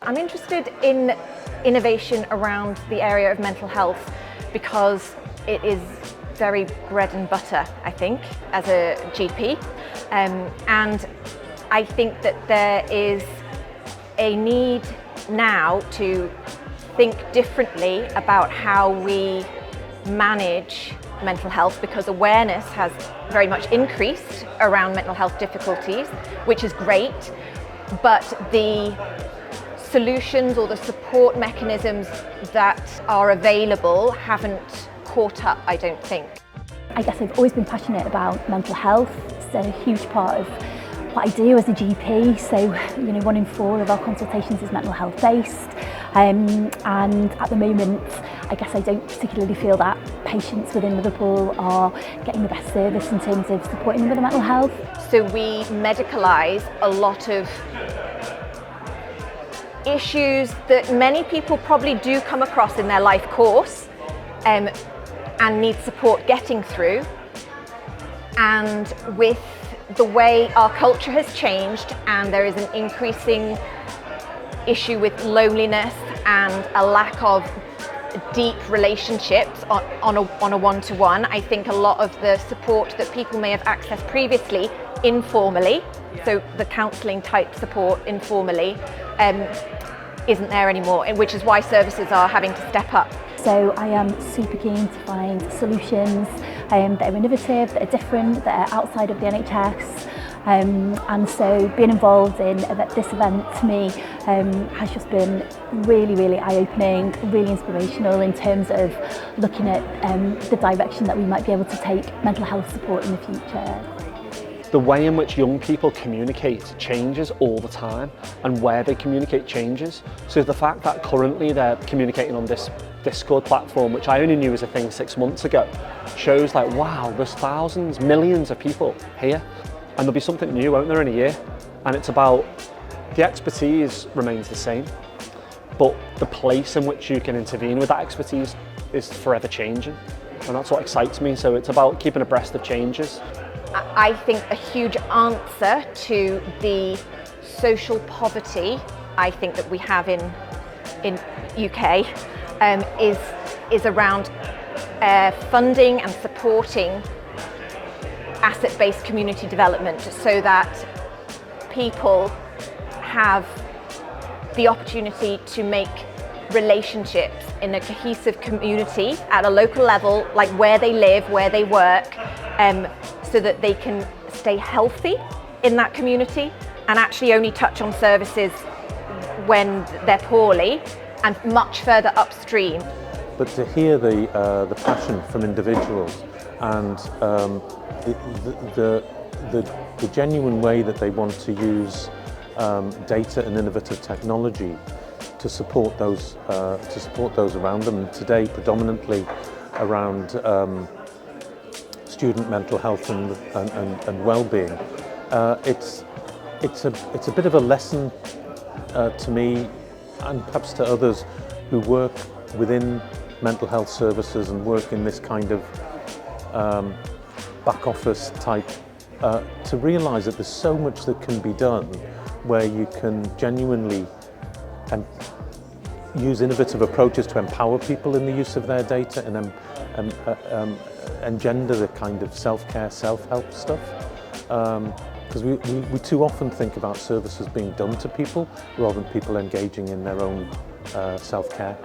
I'm interested in innovation around the area of mental health because it is very bread and butter, I think, as a GP. And I think that there is a need now to think differently about how we manage mental health, because awareness has very much increased around mental health difficulties, which is great, but the solutions or the support mechanisms that are available haven't caught up, I don't think. I guess I've always been passionate about mental health. It's a huge part of what I do as a GP. So, 1 in 4 of our consultations is mental health based. And at the moment, I guess I don't particularly feel that patients within Liverpool are getting the best service in terms of supporting them with their mental health. So we medicalise a lot of issues that many people probably do come across in their life course and need support getting through. And with the way our culture has changed, and there is an increasing issue with loneliness and a lack of deep relationships on a one-to-one, I think a lot of the support that people may have accessed previously informally, so the counselling type support informally, isn't there anymore, which is why services are having to step up. So I am super keen to find solutions that are innovative, that are different, that are outside of the NHS. And so being involved in this event to me has just been really, really eye-opening, really inspirational in terms of looking at the direction that we might be able to take mental health support in the future. The way in which young people communicate changes all the time, and where they communicate changes. So the fact that currently they're communicating on this Discord platform, which I only knew was a thing 6 months ago, shows like, wow, there's thousands, millions of people here, and there'll be something new, won't there, in a year? And it's about, the expertise remains the same, but the place in which you can intervene with that expertise is forever changing, and that's what excites me. So it's about keeping abreast of changes. I think a huge answer to the social poverty I think that we have in UK is around funding and supporting asset-based community development, so that people have the opportunity to make relationships in a cohesive community at a local level, like where they live, where they work, so that they can stay healthy in that community and actually only touch on services when they're poorly and much further upstream. But to hear the passion from individuals and the genuine way that they want to use data and innovative technology to support those around them, and today predominantly around student mental health and well-being. It's a bit of a lesson to me, and perhaps to others who work within mental health services and work in this kind of back office type, to realise that there's so much that can be done where you can genuinely use innovative approaches to empower people in the use of their data and engender the kind of self-care, self-help stuff. Because we too often think about services being done to people rather than people engaging in their own self-care.